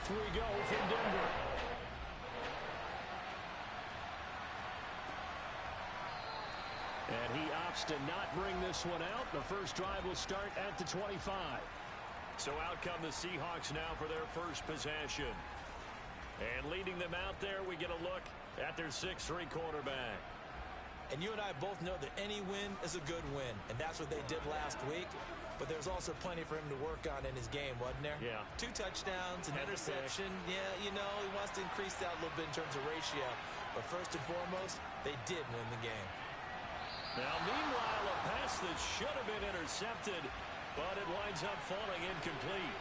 off we go from Denver. And he opts to not bring this one out. The first drive will start at the 25. So out come the Seahawks now for their first possession. And leading them out there, we get a look at their 6'3" quarterback. And you and I both know that any win is a good win, and that's what they did last week. But there's also plenty for him to work on in his game, wasn't there? Yeah. 2 touchdowns, an interception. Yeah, you know, he wants to increase that a little bit in terms of ratio. But first and foremost, they did win the game. Now, meanwhile, a pass that should have been intercepted, but it winds up falling incomplete.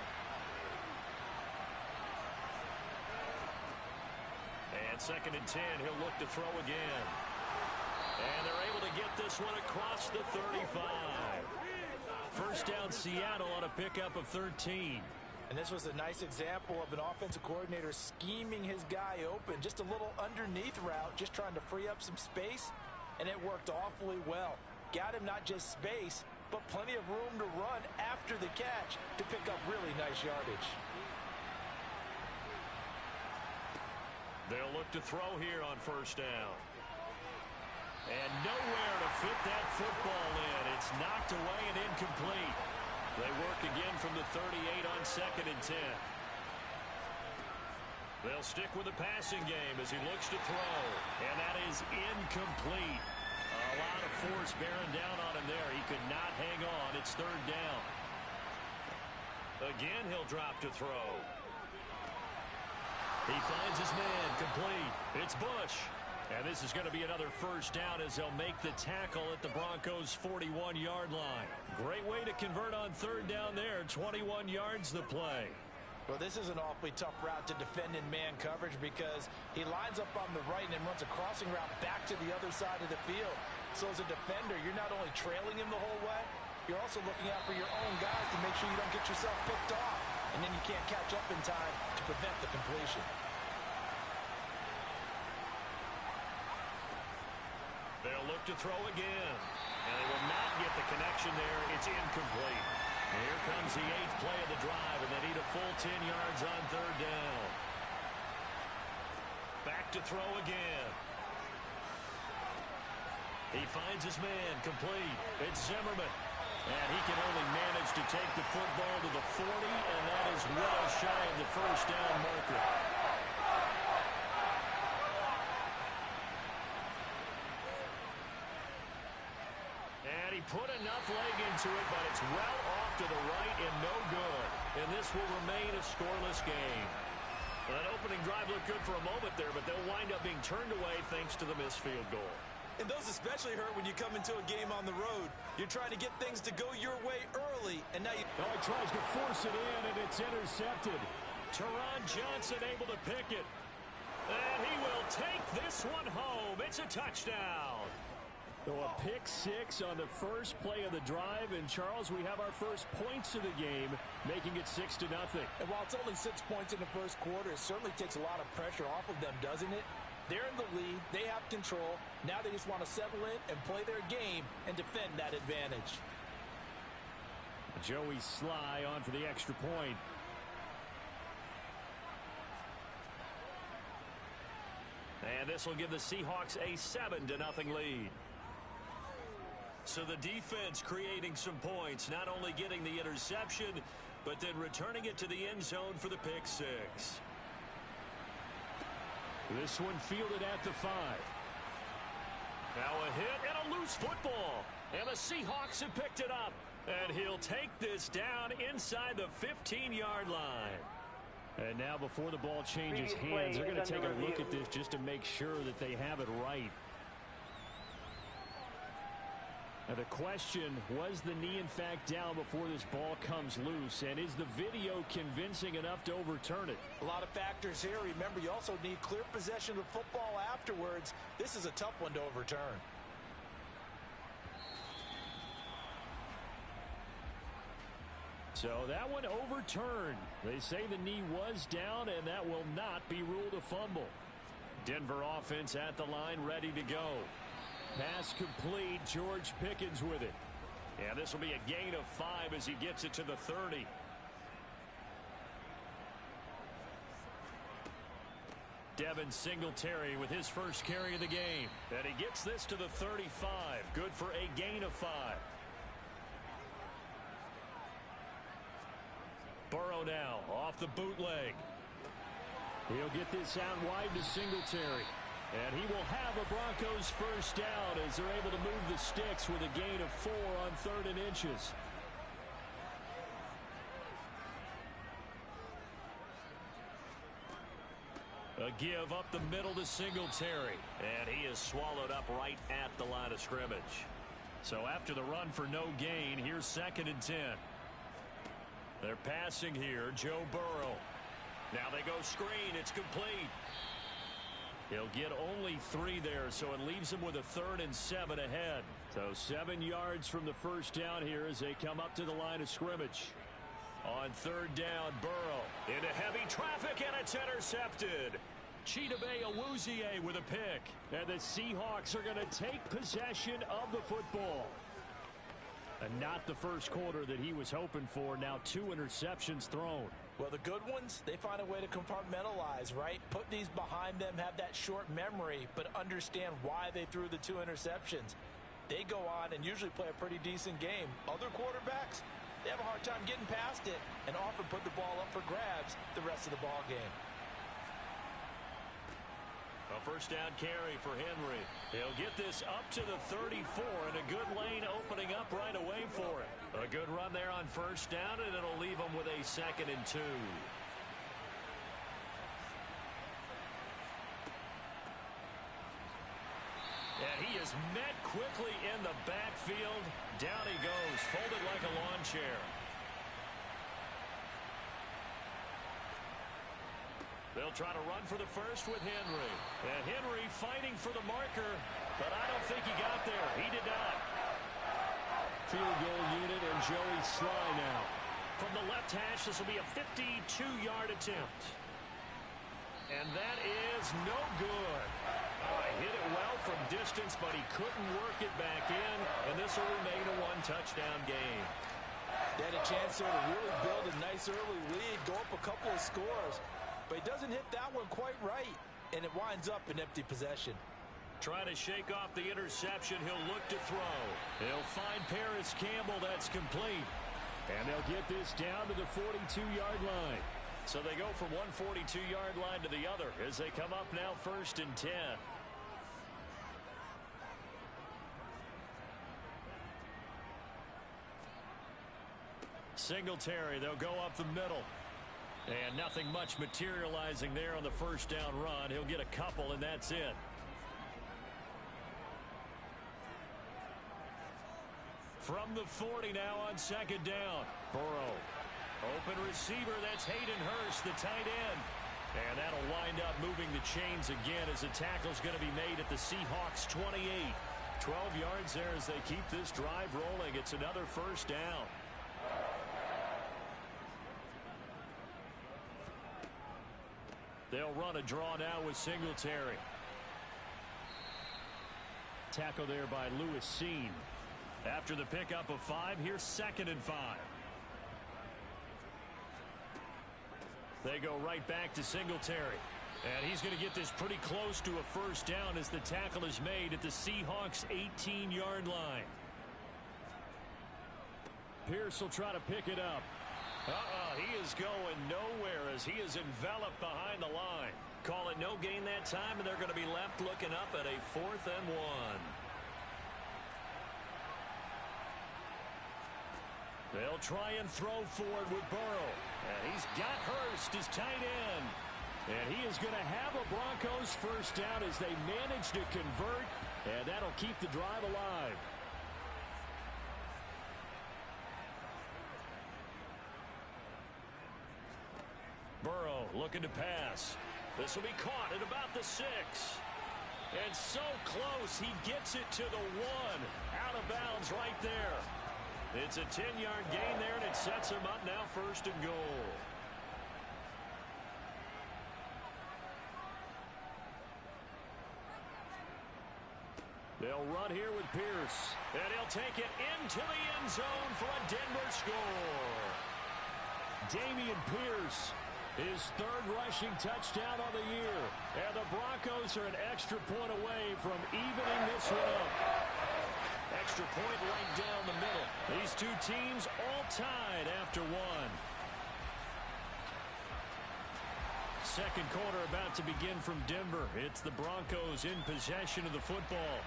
And 2nd and 10, he'll look to throw again. And they're able to get this one across the 35. First down, Seattle on a pickup of 13. And this was a nice example of an offensive coordinator scheming his guy open. Just a little underneath route, just trying to free up some space. And it worked awfully well. Got him not just space, but plenty of room to run after the catch to pick up really nice yardage. They'll look to throw here on first down. And nowhere to fit that football in. It's knocked away and incomplete. They work again from the 38 on 2nd and 10. They'll stick with the passing game as he looks to throw. And that is incomplete. A lot of force bearing down on him there. He could not hang on. It's 3rd down. Again, he'll drop to throw. He finds his man complete. It's Bush. And this is going to be another first down as they'll make the tackle at the Broncos' 41-yard line. Great way to convert on 3rd down there. 21 yards the play. Well, this is an awfully tough route to defend in man coverage because he lines up on the right and then runs a crossing route back to the other side of the field. So as a defender, you're not only trailing him the whole way, you're also looking out for your own guys to make sure you don't get yourself picked off. And then you can't catch up in time to prevent the completion. They'll look to throw again. And they will not get the connection there. It's incomplete. Here comes the 8th play of the drive, and they need a full 10 yards on 3rd down. Back to throw again. He finds his man complete. It's Zimmerman. And he can only manage to take the football to the 40, and that is well shy of the first down marker. And he put enough leg into it, but it's well off to the right and no good. And this will remain a scoreless game. That opening drive looked good for a moment there, but they'll wind up being turned away thanks to the missed field goal. And those especially hurt when you come into a game on the road. You're trying to get things to go your way early, and now you... Oh, he tries to force it in, and it's intercepted. Teron Johnson able to pick it. And he will take this one home. It's a touchdown. So a pick 6 on the first play of the drive. And, Charles, we have our first points of the game, making it 6-0. And while it's only 6 points in the first quarter, it certainly takes a lot of pressure off of them, doesn't it? They're in the lead. They have control. Now they just want to settle in and play their game and defend that advantage. Joey Sly on for the extra point. And this will give the Seahawks a 7-0 lead. So the defense creating some points, not only getting the interception, but then returning it to the end zone for the pick 6. This one fielded at the 5. Now a hit and a loose football. And the Seahawks have picked it up. And he'll take this down inside the 15-yard line. And now before the ball changes hands, they're going to take a look at this just to make sure that they have it right. Now the question, was the knee in fact down before this ball comes loose? And is the video convincing enough to overturn it? A lot of factors here. Remember, you also need clear possession of the football afterwards. This is a tough one to overturn. So that one overturned. They say the knee was down, and that will not be ruled a fumble. Denver offense at the line, ready to go. Pass complete. George Pickens with it. Yeah, this will be a gain of 5 as he gets it to the 30. Devin Singletary with his first carry of the game. And he gets this to the 35. Good for a gain of 5. Burrow now off the bootleg. He'll get this out wide to Singletary. And he will have a Broncos first down as they're able to move the sticks with a gain of 4 on 3rd and inches. A give up the middle to Singletary. And he is swallowed up right at the line of scrimmage. So after the run for no gain, here's 2nd and 10. They're passing here, Joe Burrow. Now they go screen. It's complete. He'll get only 3 there, so it leaves him with a 3rd and 7 ahead. So 7 yards from the first down here as they come up to the line of scrimmage. On 3rd down, Burrow into heavy traffic, and it's intercepted. Chidobe Awuzie with a pick. And the Seahawks are going to take possession of the football. And not the first quarter that he was hoping for. Now 2 interceptions thrown. Well, the good ones, they find a way to compartmentalize, right? Put these behind them, have that short memory, but understand why they threw the 2 interceptions. They go on and usually play a pretty decent game. Other quarterbacks, they have a hard time getting past it and often put the ball up for grabs the rest of the ball game. A first down carry for Henry. He'll get this up to the 34, and a good lane opening up right away for it. A good run there on first down, and it'll leave him with a 2nd and 2. And he is met quickly in the backfield. Down he goes, folded like a lawn chair. They'll try to run for the first with Henry. And Henry fighting for the marker, but I don't think he got there. He did not. Field goal unit and Joey Sly now. From the left hash, this will be a 52-yard attempt. And that is no good. He hit it well from distance, but he couldn't work it back in, and this will remain a 1-touchdown game. They had a chance there to really build a nice early lead, go up a couple of scores. But he doesn't hit that one quite right, and it winds up in empty possession. Trying to shake off the interception, he'll look to throw. He'll find Paris Campbell, that's complete. And they'll get this down to the 42-yard line. So they go from one 42-yard line to the other as they come up now 1st and 10. Singletary, they'll go up the middle. And nothing much materializing there on the first down run. He'll get a couple, and that's it. From the 40 now on 2nd down. Burrow. Open receiver, that's Hayden Hurst, the tight end. And that'll wind up moving the chains again as the tackle's going to be made at the Seahawks 28. 12 yards there as they keep this drive rolling. It's another first down. They'll run a draw now with Singletary. Tackle there by Lewis Seen. After the pickup of 5, here's 2nd and 5. They go right back to Singletary. And he's going to get this pretty close to a first down as the tackle is made at the Seahawks 18-yard line. Pierce will try to pick it up. He is going nowhere as he is enveloped behind the line. Call it no gain that time, and they're going to be left looking up at a 4th and 1. They'll try and throw forward with Burrow. And he's got Hurst, his tight end. And he is going to have a Broncos first down as they manage to convert. And that'll keep the drive alive. Burrow looking to pass. This will be caught at about the 6. And so close, he gets it to the 1. Out of bounds right there. It's a 10-yard gain there, and it sets him up now 1st and goal. They'll run here with Pierce. And he'll take it into the end zone for a Denver score. Dameon Pierce His third rushing touchdown on the year. And the Broncos are an extra point away from evening this one up. Extra point right down the middle. These two teams all tied after one. Second quarter about to begin from Denver. It's the Broncos in possession of the football.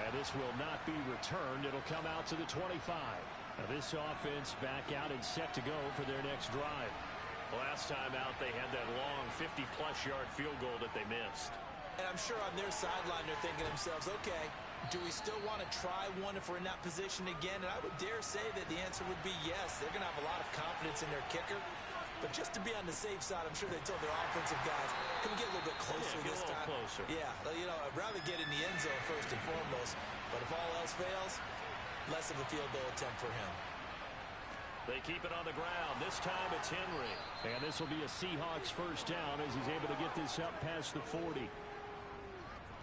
And this will not be returned. It'll come out to the 25. Now this offense back out and set to go for their next drive. Last time out, they had that long 50-plus yard field goal that they missed. And I'm sure on their sideline they're thinking to themselves, okay, do we still want to try one if we're in that position again? And I would dare say that the answer would be yes. They're going to have a lot of confidence in their kicker. But just to be on the safe side, I'm sure they told their offensive guys, can we get a little bit closer this time? Closer. Yeah, you know, I'd rather get in the end zone first and foremost. But if all else fails, less of a field goal attempt for him. They keep it on the ground. This time it's Henry. And this will be a Seahawks first down as he's able to get this up past the 40.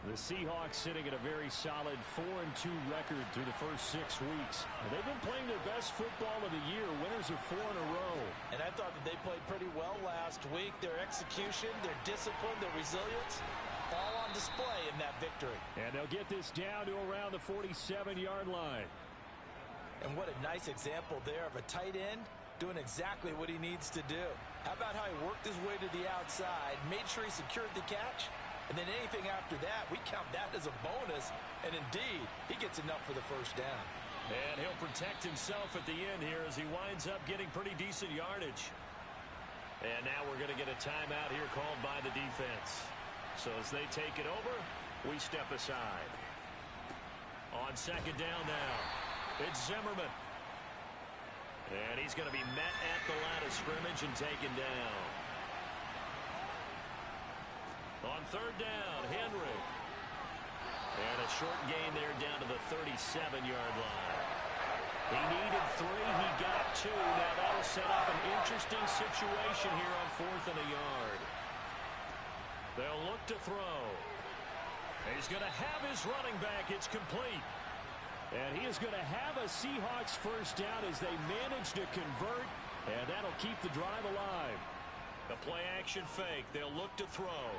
The Seahawks sitting at a very solid 4-2 record through the first 6 weeks. They've been playing their best football of the year. Winners of 4 in a row. And I thought that they played pretty well last week. Their execution, their discipline, their resilience, all on display in that victory. And they'll get this down to around the 47-yard line. And what a nice example there of a tight end doing exactly what he needs to do. How about how he worked his way to the outside, made sure he secured the catch, and then anything after that, we count that as a bonus. And indeed, he gets enough for the first down. And he'll protect himself at the end here as he winds up getting pretty decent yardage. And now we're going to get a timeout here called by the defense. So as they take it over, we step aside. On second down now, it's Zimmerman. And he's going to be met at the line of scrimmage and taken down. On third down, Henry. And a short gain there down to the 37-yard line. He needed 3. He got 2. Now that'll set up an interesting situation here on 4th and a yard. They'll look to throw. He's going to have his running back. It's complete. And he is going to have a Seahawks first down as they manage to convert. And that'll keep the drive alive. The play-action fake. They'll look to throw.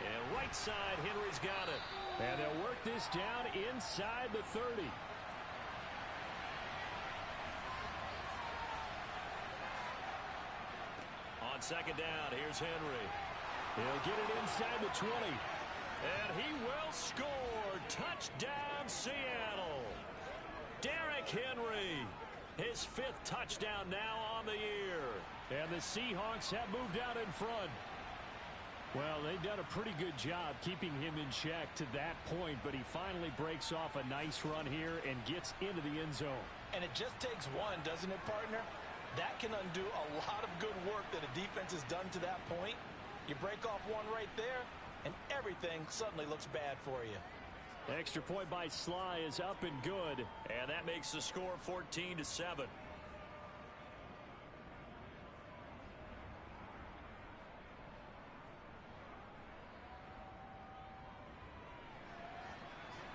And right side, Henry's got it. And they'll work this down inside the 30. On second down, here's Henry. He'll get it inside the 20. And he will score. Touchdown, Seattle. Derrick Henry. His 5th touchdown now on the year. And the Seahawks have moved out in front. Well, they've done a pretty good job keeping him in check to that point, but he finally breaks off a nice run here and gets into the end zone. And it just takes one, doesn't it, partner? That can undo a lot of good work that a defense has done to that point. You break off one right there, and everything suddenly looks bad for you. Extra point by Sly is up and good, and that makes the score 14-7.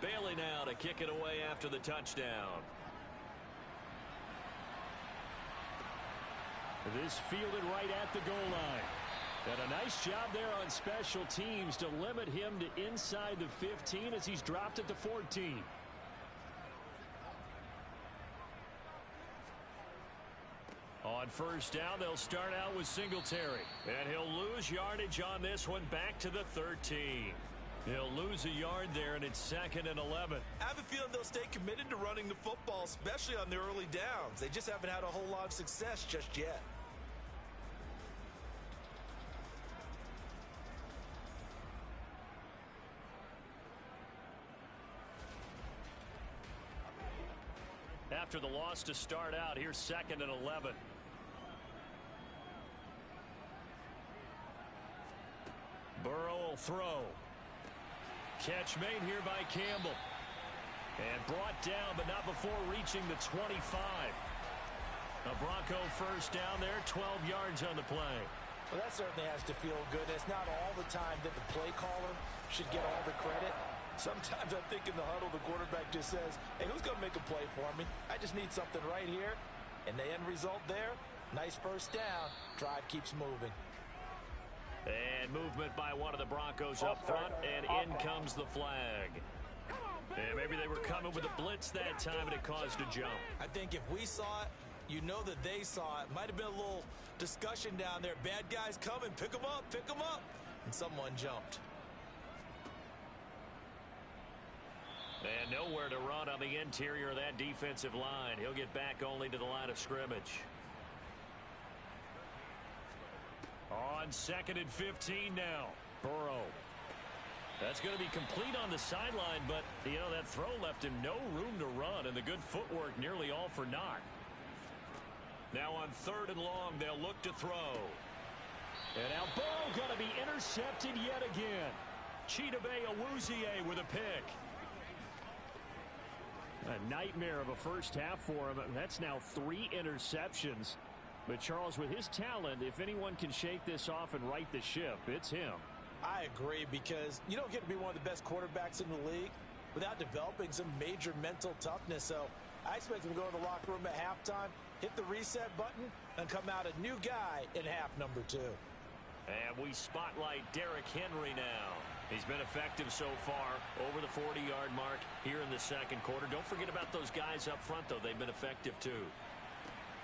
Bailey now to kick it away after the touchdown. This fielded right at the goal line. And a nice job there on special teams to limit him to inside the 15 as he's dropped at the 14. On first down, they'll start out with Singletary. And he'll lose yardage on this one back to the 13. He'll lose a yard there, and it's 2nd and 11. I have a feeling they'll stay committed to running the football, especially on the early downs. They just haven't had a whole lot of success just yet. After the loss to start out, here's 2nd and 11. Burrow will throw. Catch made here by Campbell. And brought down, but not before reaching the 25. A Bronco first down there, 12 yards on the play. Well, that certainly has to feel good. It's not all the time that the play caller should get all the credit. Sometimes I think in the huddle, the quarterback just says, hey, who's going to make a play for me? I just need something right here. And the end result there, Nice first down. Drive keeps moving. And movement by one of the Broncos up front, and in comes the flag. And maybe they were coming with a blitz that time, and it caused a jump. I think if we saw it, you know that they saw it. Might have been a little discussion down there. Bad guys coming. Pick them up. Pick them up. And someone jumped. And nowhere to run on the interior of that defensive line. He'll get back only to the line of scrimmage. On 2nd and 15 now. Burrow. That's going to be complete on the sideline, but, you know, that throw left him no room to run, and the good footwork nearly all for naught. Now on 3rd and long, they'll look to throw. And now Burrow going to be intercepted yet again. Chidobe Awuzie with a pick. A nightmare of a first half for him. That's now 3 interceptions. But Charles, with his talent, if anyone can shake this off and right the ship, it's him. I agree, because you don't get to be one of the best quarterbacks in the league without developing some major mental toughness. So I expect him to go in the locker room at halftime, hit the reset button, and come out a new guy in half number 2. And we spotlight Derrick Henry now. He's been effective so far, over the 40-yard mark here in the second quarter. Don't forget about those guys up front, though. They've been effective, too.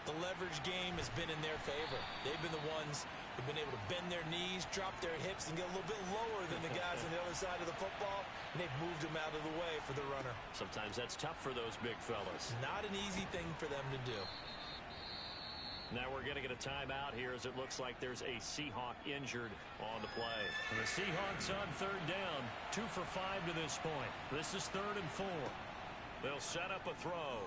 The leverage game has been in their favor. They've been the ones who've been able to bend their knees, drop their hips, and get a little bit lower than the guys on the other side of the football, and they've moved them out of the way for the runner. Sometimes that's tough for those big fellas. Not an easy thing for them to do. Now we're going to get a timeout here as it looks like there's a Seahawk injured on the play. The Seahawks on 3rd down, 2 for 5 to this point. This is 3rd and 4. They'll set up a throw.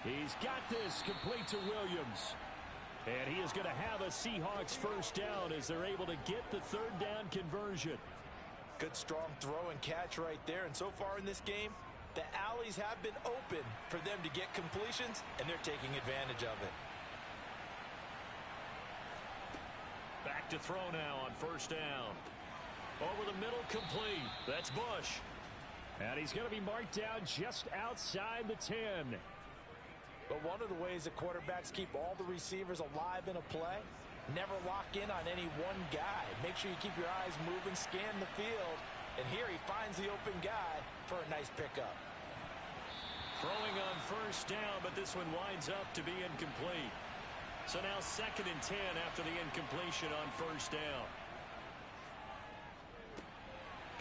He's got this complete to Williams. And he is going to have a Seahawks first down as they're able to get the 3rd down conversion. Good strong throw and catch right there. And so far in this game, the alleys have been open for them to get completions, and they're taking advantage of it. Back to throw now on 1st down. Over the middle, complete. That's Bush. And he's going to be marked down just outside the 10. But one of the ways that quarterbacks keep all the receivers alive in a play, never lock in on any one guy. Make sure you keep your eyes moving, scan the field, and here he finds the open guy for a nice pickup. Throwing on 1st down, but this one winds up to be incomplete. So now 2nd and 10 after the incompletion on 1st down.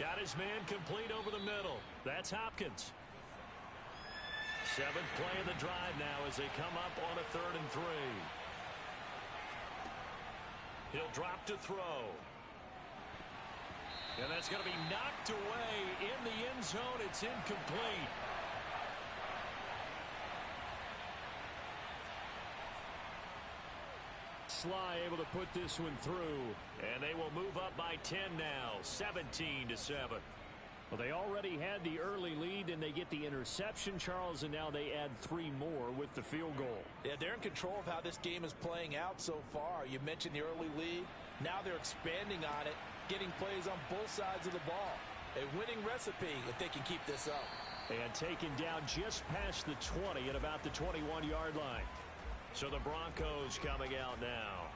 Got his man complete over the middle. That's Hopkins. 7th play of the drive now as they come up on a 3rd and 3. He'll drop to throw. And that's going to be knocked away in the end zone. It's incomplete. Sly able to put this one through. And they will move up by 10 now, 17-7. Well, they already had the early lead, and they get the interception, Charles, and now they add 3 more with the field goal. Yeah, they're in control of how this game is playing out so far. You mentioned the early lead. Now they're expanding on it, getting plays on both sides of the ball. A winning recipe if they can keep this up. And taken down just past the 20 at about the 21-yard line. So the Broncos coming out now.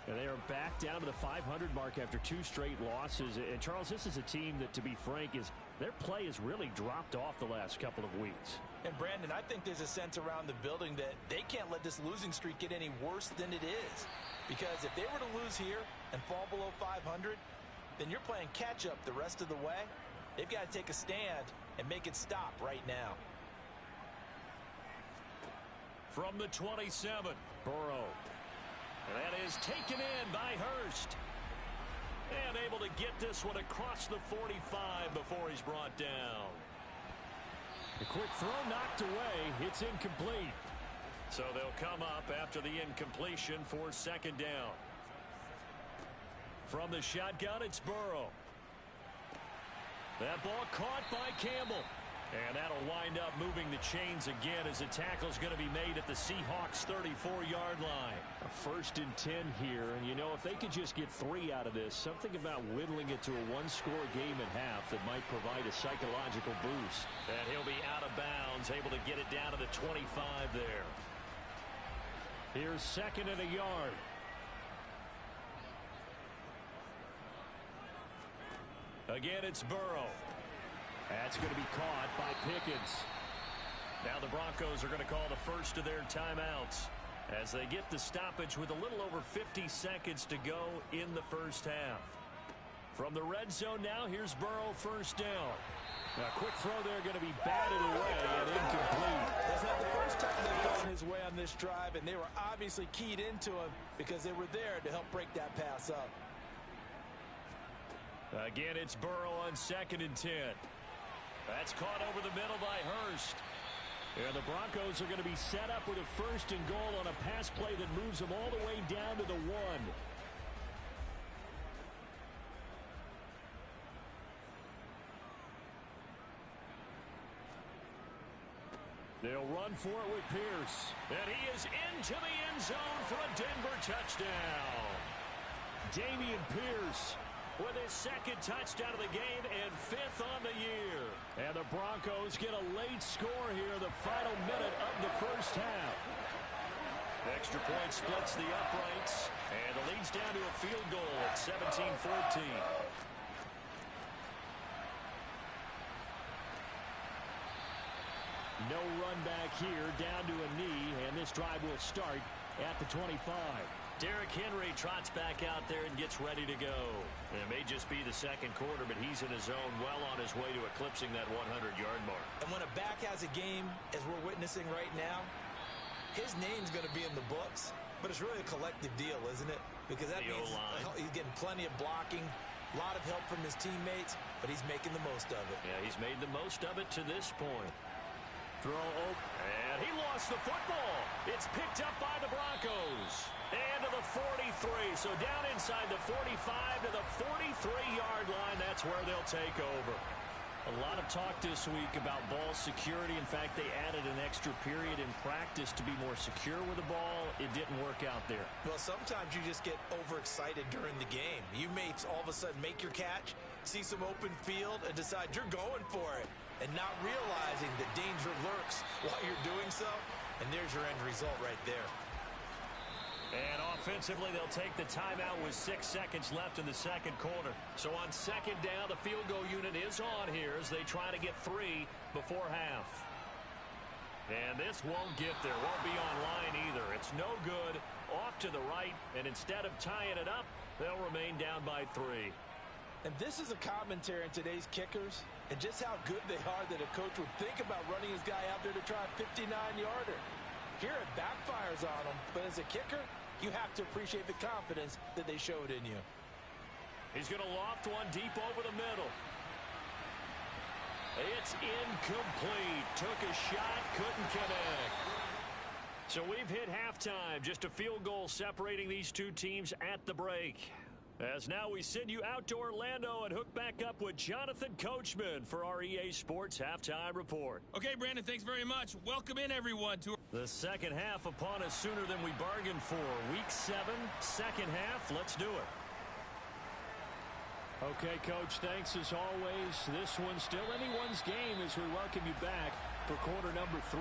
And they are back down to the 500 mark after 2 straight losses. And, Charles, this is a team that, to be frank, their play has really dropped off the last couple of weeks. And, Brandon, I think there's a sense around the building that they can't let this losing streak get any worse than it is. Because if they were to lose here and fall below 500, then you're playing catch-up the rest of the way. They've got to take a stand and make it stop right now. From the 27, Burrow. And that is taken in by Hurst. And able to get this one across the 45 before he's brought down. A quick throw knocked away. It's incomplete. So they'll come up after the incompletion for 2nd down. From the shotgun, it's Burrow. That ball caught by Campbell. And that'll wind up moving the chains again as the tackle's going to be made at the Seahawks' 34-yard line. A 1st and 10 here, and you know, if they could just get 3 out of this, something about whittling it to a 1-score game at half that might provide a psychological boost. And he'll be out of bounds, able to get it down to the 25 there. Here's second and a yard. Again, it's Burrow. That's going to be caught by Pickens. Now the Broncos are going to call the first of their timeouts as they get the stoppage with a little over 50 seconds to go in the first half. From the red zone now, here's Burrow, first down. A quick throw there, going to be batted away and incomplete. That's not the first time they've gone his way on this drive, and they were obviously keyed into him because they were there to help break that pass up. Again, it's Burrow on second and 10. That's caught over the middle by Hurst. And the Broncos are going to be set up with a first and goal on a pass play that moves them all the way down to the 1. They'll run for it with Pierce. And he is into the end zone for a Denver touchdown. Dameon Pierce with his second touchdown of the game and 5th on the year. And the Broncos get a late score here in the final minute of the first half. Extra point splits the uprights, and it leads down to a field goal at 17-14. No run back here, down to a knee, and this drive will start at the 25. Derrick Henry trots back out there and gets ready to go. It may just be the second quarter, but he's in his zone, well on his way to eclipsing that 100-yard mark. And when a back has a game, as we're witnessing right now, his name's going to be in the books, but it's really a collective deal, isn't it? Because that means he's getting plenty of blocking, a lot of help from his teammates, but he's making the most of it. Yeah, he's made the most of it to this point. Throw open, and he lost the football. It's picked up by the Broncos. And to the 43, so down inside the 45 to the 43-yard line. That's where they'll take over. A lot of talk this week about ball security. In fact, they added an extra period in practice to be more secure with the ball. It didn't work out there. Well, sometimes you just get overexcited during the game. You may all of a sudden make your catch, see some open field, and decide you're going for it, and not realizing that danger lurks while you're doing so. And there's your end result right there. And offensively, they'll take the timeout with 6 seconds left in the second quarter. So on second down, the field goal unit is on here as they try to get 3 before half. And this won't get there. Won't be on line either. It's no good. Off to the right. And instead of tying it up, they'll remain down by 3. And this is a commentary on today's kickers and just how good they are that a coach would think about running his guy out there to try a 59-yarder. Here it backfires on him, but as a kicker, you have to appreciate the confidence that they showed in you. He's going to loft one deep over the middle. It's incomplete. Took a shot, couldn't connect. So we've hit halftime. Just a field goal separating these two teams at the break. As now we send you out to Orlando and hook back up with Jonathan Coachman for our EA Sports Halftime Report. Okay, Brandon, thanks very much. Welcome in, everyone, to the second half upon us sooner than we bargained for. Week 7, second half. Let's do it. Okay, Coach, thanks as always. This one's still anyone's game as we welcome you back for quarter number 3.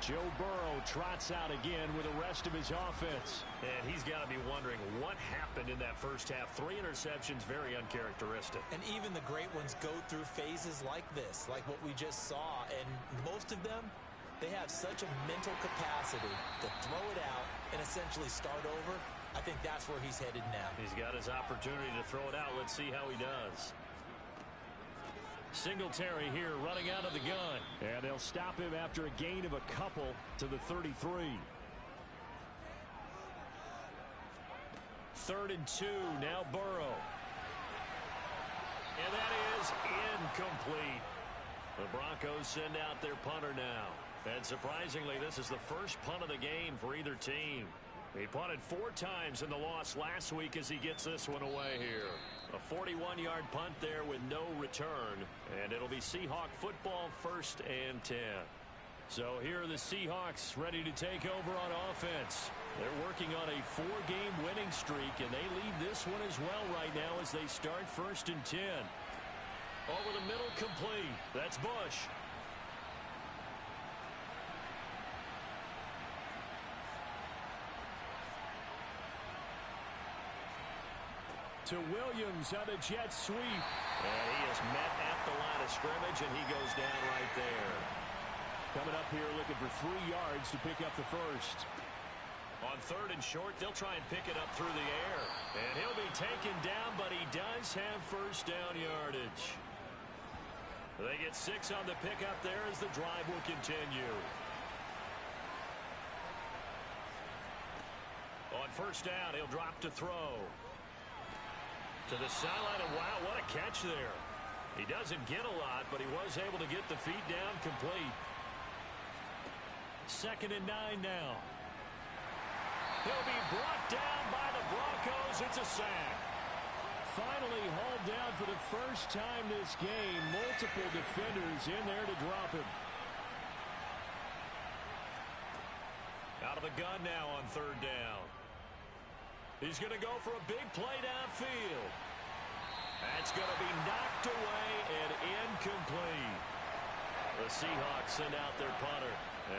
Joe Burrow trots out again with the rest of his offense. And he's got to be wondering what happened in that first half. 3 interceptions, very uncharacteristic. And even the great ones go through phases like this, like what we just saw. And most of them, they have such a mental capacity to throw it out and essentially start over. I think that's where he's headed now. He's got his opportunity to throw it out. Let's see how he does. Singletary here running out of the gun. And they'll stop him after a gain of a couple to the 33. 3rd and 2. Now Burrow. And that is incomplete. The Broncos send out their punter now. And surprisingly, this is the first punt of the game for either team. He punted 4 times in the loss last week as he gets this one away here. A 41-yard punt there with no return. And it'll be Seahawk football, 1st and 10. So here are the Seahawks ready to take over on offense. They're working on a 4-game winning streak, and they lead this one as well right now as they start 1st and 10. Over the middle, complete. That's Bush. to Williams on the jet sweep. And he is met at the line of scrimmage, and he goes down right there. Coming up here looking for 3 yards to pick up the first. On 3rd and short, they'll try and pick it up through the air. And he'll be taken down, but he does have first down yardage. They get 6 on the pickup there as the drive will continue. On 1st down, he'll drop to throw. To the sideline, and wow, what a catch there. He doesn't get a lot, but he was able to get the feet down complete. 2nd and 9 now. He'll be brought down by the Broncos. It's a sack. Finally hauled down for the first time this game. Multiple defenders in there to drop him. Out of the gun now on 3rd down. He's going to go for a big play downfield. That's going to be knocked away and incomplete. The Seahawks send out their punter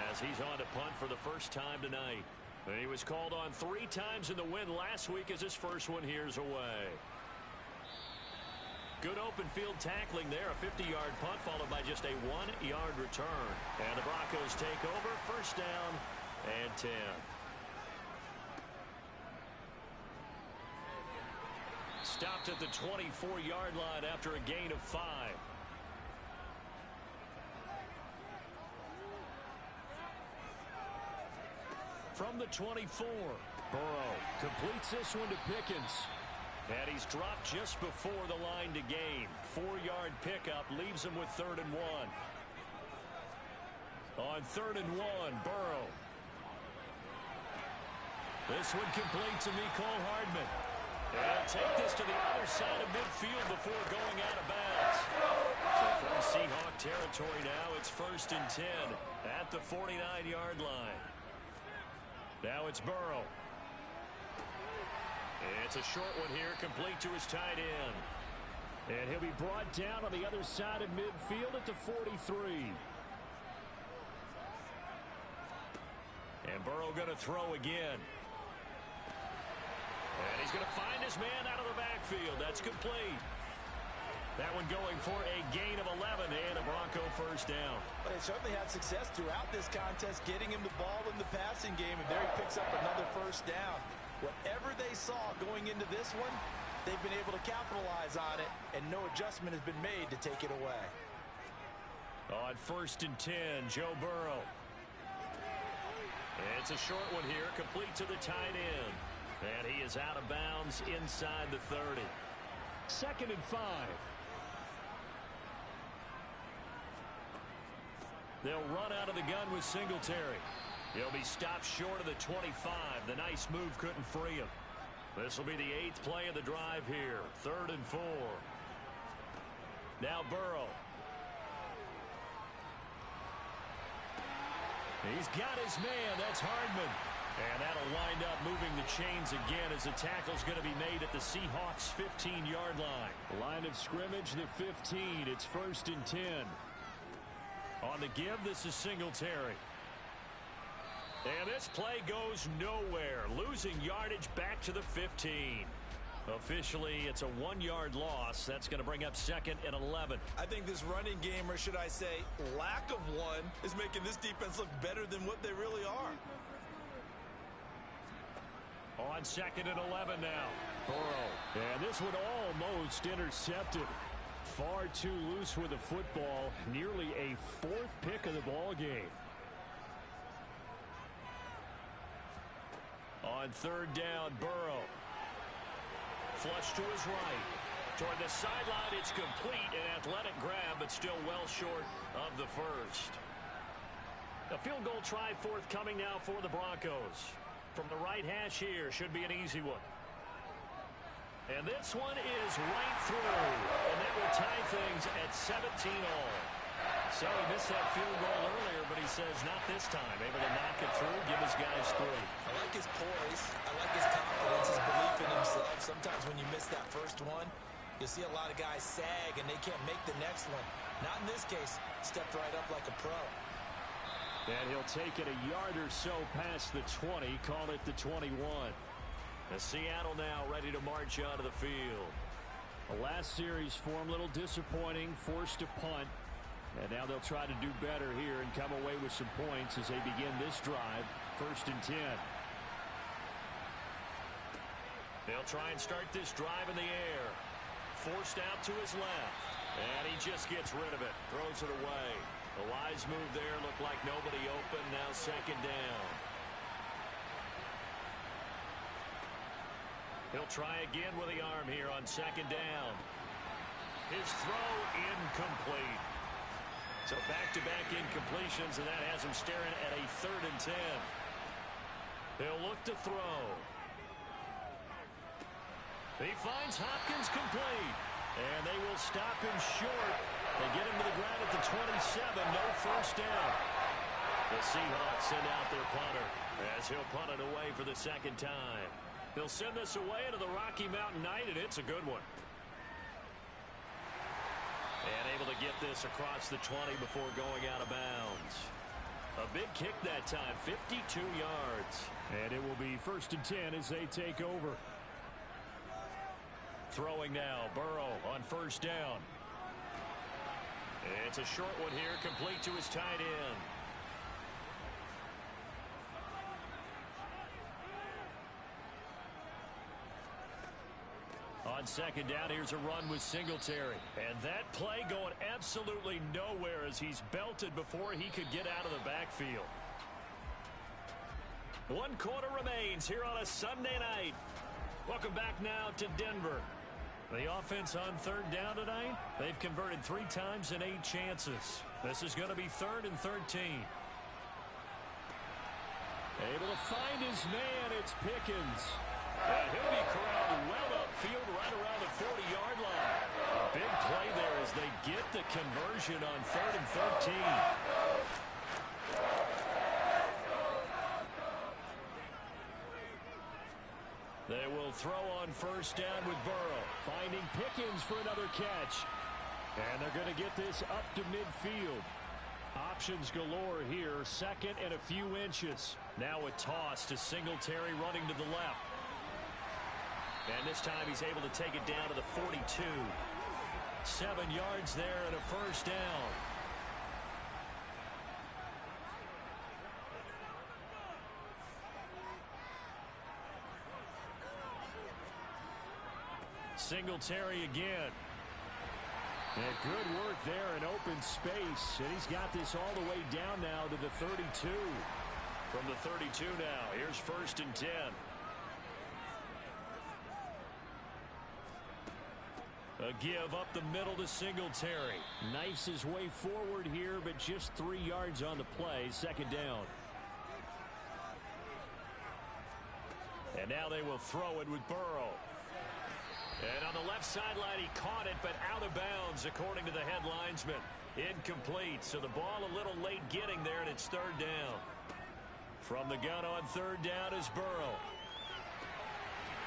as he's on to punt for the first time tonight. And he was called on 3 times in the win last week as his first one here's away. Good open field tackling there. A 50-yard punt followed by just a 1-yard return. And the Broncos take over. 1st down and 10. Stopped at the 24-yard line after a gain of 5. From the 24, Burrow completes this one to Pickens. And he's dropped just before the line to gain. 4-yard pickup leaves him with 3rd and 1. On 3rd and 1, Burrow. This one complete to Mecole Hardman. And take this to the other side of midfield before going out of bounds. So from Seahawk territory now, it's 1st and 10 at the 49-yard line. Now it's Burrow. It's a short one here, complete to his tight end. And he'll be brought down on the other side of midfield at the 43. And Burrow going to throw again. And he's going to find his man out of the backfield. That's complete. That one going for a gain of 11 and a Bronco first down. But they certainly had success throughout this contest, getting him the ball in the passing game, and there he picks up another first down. Whatever they saw going into this one, they've been able to capitalize on it, and no adjustment has been made to take it away. On 1st and 10, Joe Burrow. It's a short one here, complete to the tight end. And he is out of bounds inside the 30. 2nd and 5. They'll run out of the gun with Singletary. He'll be stopped short of the 25. The nice move couldn't free him. This will be the 8th play of the drive here. 3rd and 4. Now Burrow. He's got his man. That's Hardman. And that'll wind up moving the chains again as the tackle's going to be made at the Seahawks' 15-yard line. Line of scrimmage, the 15. It's 1st and 10. On the give, this is Singletary. And this play goes nowhere. Losing yardage back to the 15. Officially, it's a 1-yard loss. That's going to bring up 2nd and 11. I think this running game, or should I say lack of one, is making this defense look better than what they really are. On 2nd and 11 now. Burrow. And this one almost intercepted. Far too loose with the football. Nearly a 4th pick of the ball game. On 3rd down, Burrow. Flush to his right. Toward the sideline, it's complete. An athletic grab, but still well short of the first. A field goal try forthcoming now for the Broncos. From the right hash here, should be an easy one. And this one is right through. And that will tie things at 17 all. So he missed that field goal earlier, but he says not this time. Able to knock it through, give his guys 3. I like his poise. I like his confidence, his belief in himself. Sometimes when you miss that first one, you see a lot of guys sag and they can't make the next one. Not in this case. Stepped right up like a pro. And he'll take it a yard or so past the 20. Call it the 21. Seattle now ready to march onto the field. The last series for him, a little disappointing, forced to punt. And now they'll try to do better here and come away with some points as they begin this drive. 1st and 10. They'll try and start this drive in the air. Forced out to his left. And he just gets rid of it. Throws it away. The wise move there. Looked like nobody open. Now 2nd down. He'll try again with the arm here on 2nd down. His throw incomplete. So back-to-back incompletions, and that has him staring at a 3rd and 10. He'll look to throw. He finds Hopkins complete. And they will stop him short. They get him to the ground at the 27. No 1st down. The Seahawks send out their punter as he'll punt it away for the 2nd time. They'll send this away into the Rocky Mountain Night, and it's a good one. And able to get this across the 20 before going out of bounds. A big kick that time, 52 yards. And it will be 1st and 10 as they take over. Throwing now, Burrow on 1st down. It's a short one here, complete to his tight end. On 2nd down, here's a run with Singletary. And that play going absolutely nowhere as he's belted before he could get out of the backfield. 1 quarter remains here on a Sunday night. Welcome back now to Denver. The offense on 3rd down tonight, they've converted 3 times in 8 chances. This is going to be 3rd and 13. Able to find his man, it's Pickens. And he'll be corralled well upfield right around the 40-yard line. A big play there as they get the conversion on 3rd and 13. They will throw on 1st down with Burrow. Finding Pickens for another catch. And they're going to get this up to midfield. Options galore here. 2nd and a few inches. Now a toss to Singletary running to the left. And this time he's able to take it down to the 42. 7 yards there and a 1st down. Singletary again. And good work there in open space. And he's got this all the way down now to the 32. From the 32 now, here's 1st and 10. A give up the middle to Singletary. Knifes his way forward here, but just 3 yards on the play. 2nd down. And now they will throw it with Burrow. And on the left sideline, he caught it, but out of bounds, according to the head linesman. Incomplete, so the ball a little late getting there, and it's 3rd down. From the gun on 3rd down is Burrow.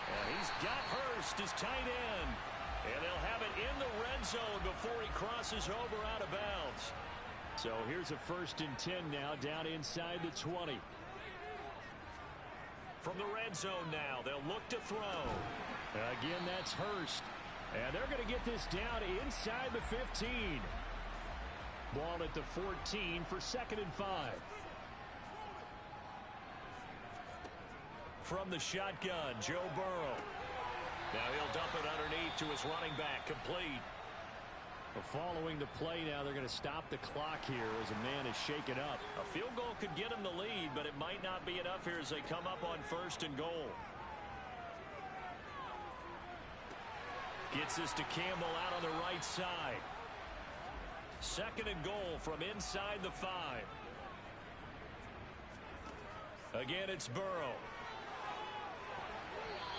And he's got Hurst, his tight end. And they'll have it in the red zone before he crosses over out of bounds. So here's a 1st and 10 now, down inside the 20. From the red zone now, they'll look to throw. Again, that's Hurst. And they're going to get this down inside the 15. Ball at the 14 for 2nd and 5. From the shotgun, Joe Burrow. Now he'll dump it underneath to his running back, complete. Following the play now, they're going to stop the clock here as a man is shaken up. A field goal could get him the lead, but it might not be enough here as they come up on 1st and goal. Gets this to Campbell out on the right side. 2nd and goal from inside the 5. Again, it's Burrow.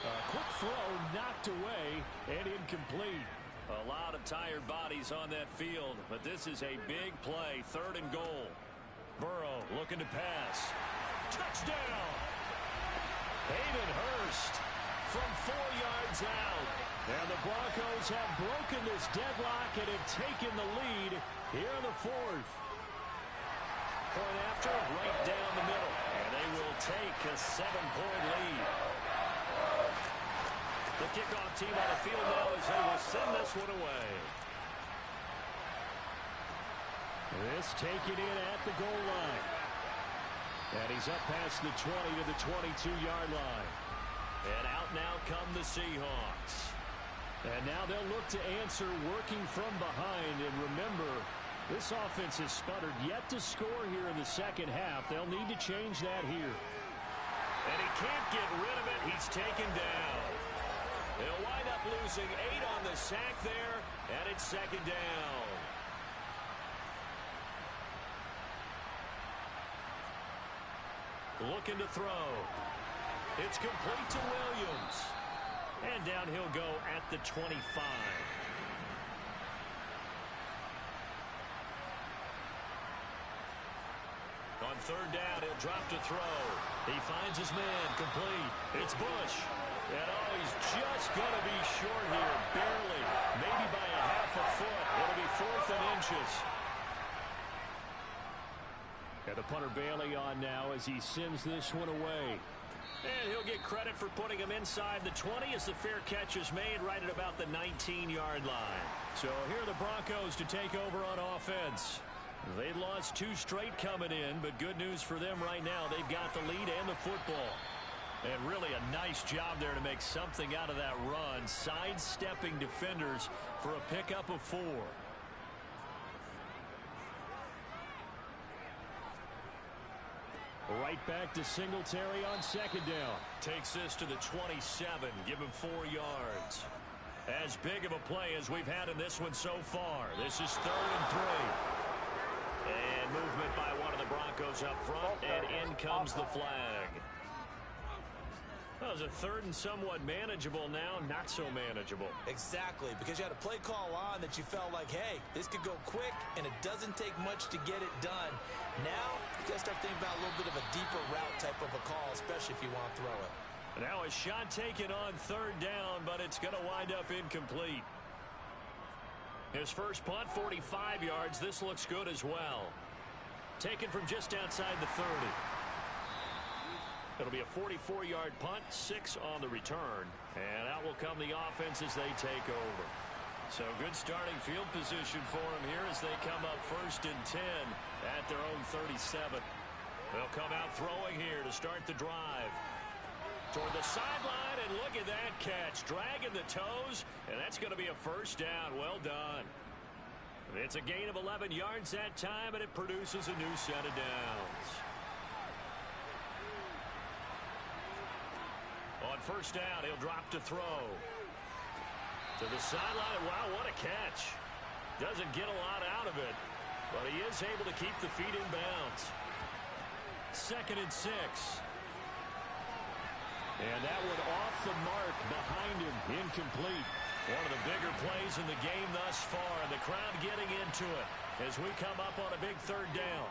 A quick throw knocked away and incomplete. A lot of tired bodies on that field, but this is a big play. 3rd and goal. Burrow looking to pass. Touchdown! Hayden Hurst from 4 yards out. And the Broncos have broken this deadlock and have taken the lead here in the 4th. Point after, right down the middle. And they will take a 7-point lead. The kickoff team on the field now as they will send this one away. This taken in at the goal line. And he's up past the 20 to the 22-yard line. And out now come the Seahawks. And now they'll look to answer working from behind. And remember, this offense has sputtered yet to score here in the second half. They'll need to change that here. And he can't get rid of it. He's taken down. They'll wind up losing 8 on the sack there, and it's second down. Looking to throw. It's complete to Williams. And down he'll go at the 25. On third down, he'll drop to throw. He finds his man, complete. It's Bush. And oh, he's just going to be short here, barely. Maybe by a half a foot. It'll be 4th and inches. And the punter Bailey on now as he sends this one away. And he'll get credit for putting him inside the 20 as the fair catch is made right at about the 19-yard line. So here are the Broncos to take over on offense. They'd lost 2 straight coming in, but good news for them right now. They've got the lead and the football. And really a nice job there to make something out of that run, sidestepping defenders for a pickup of 4. Right back to Singletary on second down. Takes this to the 27. Give him 4 yards. As big of a play as we've had in this one so far. This is 3rd and 3. And movement by one of the Broncos up front. And in comes the flag. That was a 3rd and somewhat manageable now. Not so manageable. Exactly, because you had a play call on that you felt like, hey, this could go quick, and it doesn't take much to get it done. Now, you got to start thinking about a little bit of a deeper route type of a call, especially if you want to throw it. Now a shot taken on 3rd down, but it's going to wind up incomplete. His first punt, 45 yards. This looks good as well. Taken from just outside the 30. It'll be a 44-yard punt, 6 on the return. And out will come the offense as they take over. So good starting field position for them here as they come up 1st and 10 at their own 37. They'll come out throwing here to start the drive. Toward the sideline, and look at that catch. Dragging the toes, and that's going to be a 1st down. Well done. It's a gain of 11 yards that time, and it produces a new set of downs. On 1st down, he'll drop to throw. To the sideline. Wow, what a catch. Doesn't get a lot out of it, but he is able to keep the feet in bounds. 2nd and 6. And that one off the mark behind him. Incomplete. One of the bigger plays in the game thus far, and the crowd getting into it as we come up on a big 3rd down.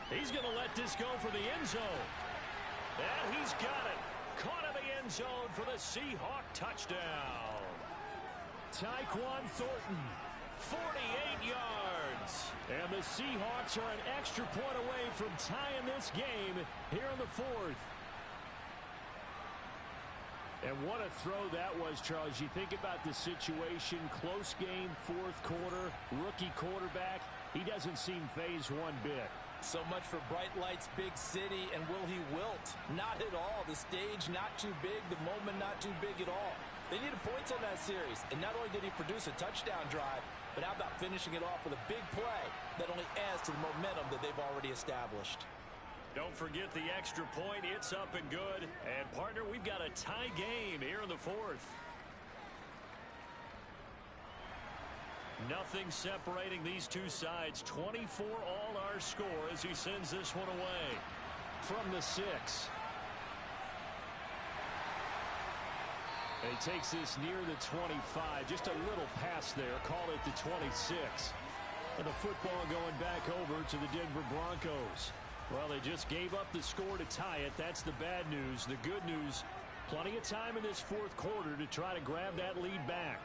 He's going to let this go for the end zone. And he's got it. Caught in the end zone for the Seahawk touchdown. Tyquan Thornton, 48 yards. And the Seahawks are an extra point away from tying this game here in the 4th. And what a throw that was, Charles. You think about the situation, close game, 4th quarter, rookie quarterback. He doesn't seem fazed one bit. So much for bright lights, big city, and will he wilt? Not at all. The stage not too big, the moment not too big at all. They needed points on that series, and not only did he produce a touchdown drive, but how about finishing it off with a big play that only adds to the momentum that they've already established. Don't forget the extra point. It's up and good. And, partner, we've got a tie game here in the 4th. Nothing separating these two sides. 24 all our score as he sends this one away. From the 6. And he takes this near the 25. Just a little pass there. Call it the 26. And the football going back over to the Denver Broncos. Well, they just gave up the score to tie it. That's the bad news. The good news, plenty of time in this 4th quarter to try to grab that lead back.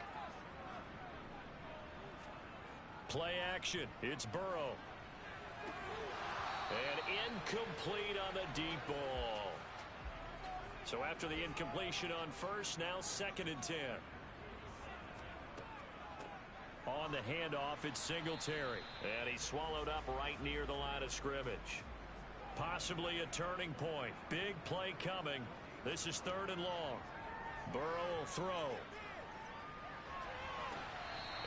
Play action. It's Burrow. And incomplete on the deep ball. So after the incompletion on first, now 2nd and 10. On the handoff, it's Singletary. And he's swallowed up right near the line of scrimmage. Possibly a turning point. Big play coming. This is 3rd and long. Burrow will throw.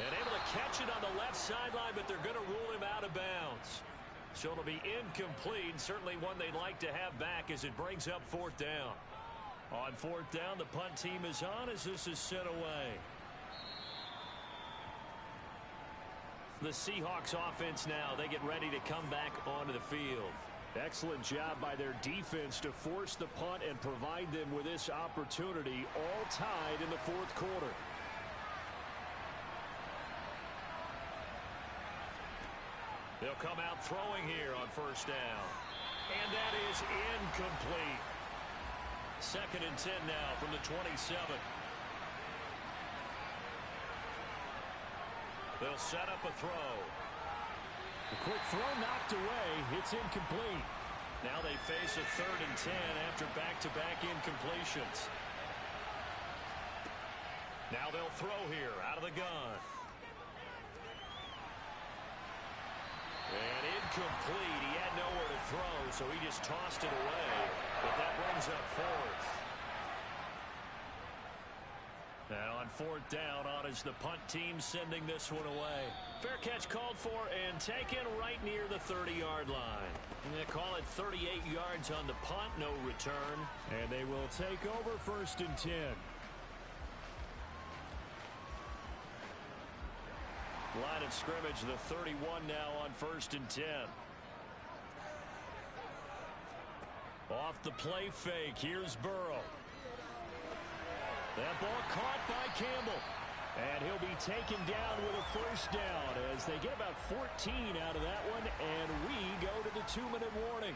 And able to catch it on the left sideline, but they're going to rule him out of bounds. So it'll be incomplete. Certainly one they'd like to have back as it brings up 4th down. On 4th down, the punt team is on as this is sent away. The Seahawks offense now, they get ready to come back onto the field. Excellent job by their defense to force the punt and provide them with this opportunity, all tied in the 4th quarter. They'll come out throwing here on 1st down. And that is incomplete. 2nd and 10 now from the 27. They'll set up a throw. The quick throw knocked away. It's incomplete. Now they face a 3rd and 10 after back-to-back incompletions. Now they'll throw here out of the gun. And incomplete. He had nowhere to throw, so he just tossed it away. But that brings up 4th. Now on 4th down, on is the punt team sending this one away. Fair catch called for and taken right near the 30-yard line. And they call it 38 yards on the punt, no return. And they will take over 1st and 10. Line of scrimmage, the 31 now on 1st and 10. Off the play fake, here's Burrow. That ball caught by Campbell. And he'll be taken down with a 1st down as they get about 14 out of that one. And we go to the 2-minute warning.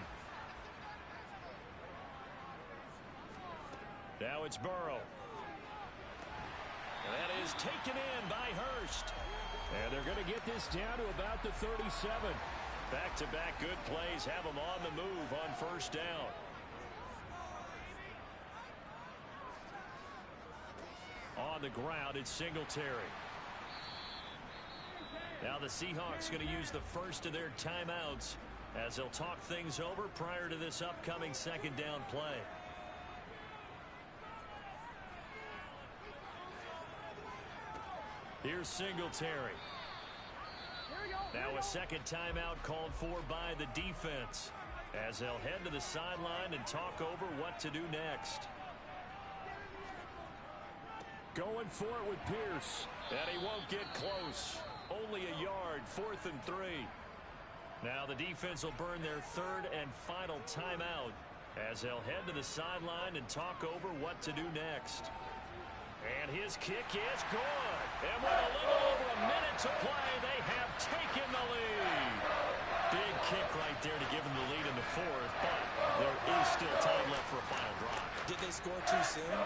Now it's Burrow. And that is taken in by Hurst. And they're going to get this down to about the 37. Back-to-back good plays have them on the move on 1st down. On the ground, it's Singletary. Now the Seahawks going to use the first of their timeouts as they'll talk things over prior to this upcoming 2nd down play. Here's Singletary. Now a 2nd timeout called for by the defense as they'll head to the sideline and talk over what to do next. Going for it with Pierce. And he won't get close. Only a yard, 4th and 3. Now the defense will burn their 3rd and final timeout as they'll head to the sideline and talk over what to do next. And his kick is good. And with a little over a minute to play, they have taken the lead. Big kick right there to give them the lead in the 4th, but there is still time left for a final drive. Did they score too soon?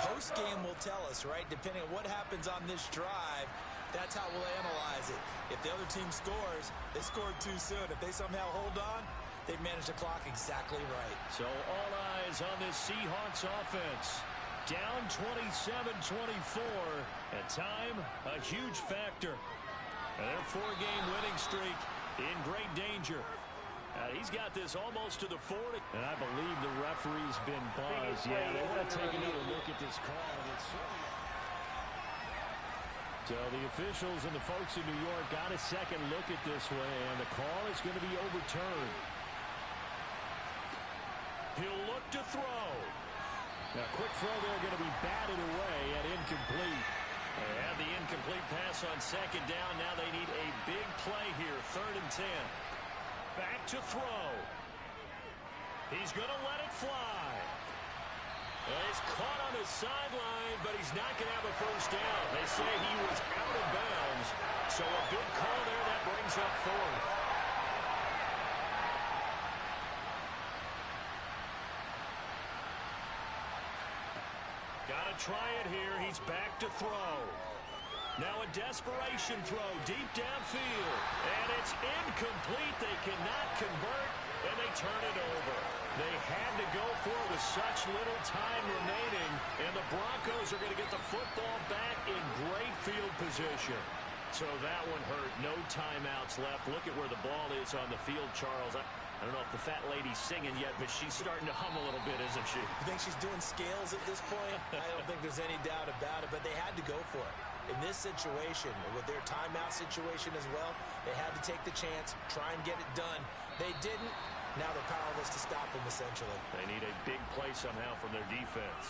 Post-game will tell us, right? Depending on what happens on this drive, that's how we'll analyze it. If the other team scores, they scored too soon. If they somehow hold on, they've managed the clock exactly right. So all eyes on this Seahawks offense. Down 27-24. And time, a huge factor. And their 4-game winning streak in great danger. He's got this almost to the 40. And I believe the referee's been buzzed. Yeah, they want to take another look at this call. So the officials and the folks in New York got a second look at this way, and the call is going to be overturned. He'll look to throw. Now, quick throw there going to be batted away at incomplete. And the incomplete pass on 2nd down. Now they need a big play here, 3rd and 10. Back to throw. He's going to let it fly. And he's caught on his sideline, but he's not going to have a 1st down. They say he was out of bounds. So a good call there. That brings up 4th. Got to try it here. He's back to throw. Now a desperation throw deep downfield. And it's incomplete. They cannot convert, and they turn it over. They had to go for it with such little time remaining, and the Broncos are going to get the football back in great field position. So that one hurt. No timeouts left. Look at where the ball is on the field, Charles. I don't know if the fat lady's singing yet, but she's starting to hum a little bit, isn't she? You think she's doing scales at this point? I don't think there's any doubt about it, but they had to go for it. In this situation, with their timeout situation as well, they had to take the chance, try and get it done. They didn't. Now they're powerless to stop them, essentially. They need a big play somehow from their defense.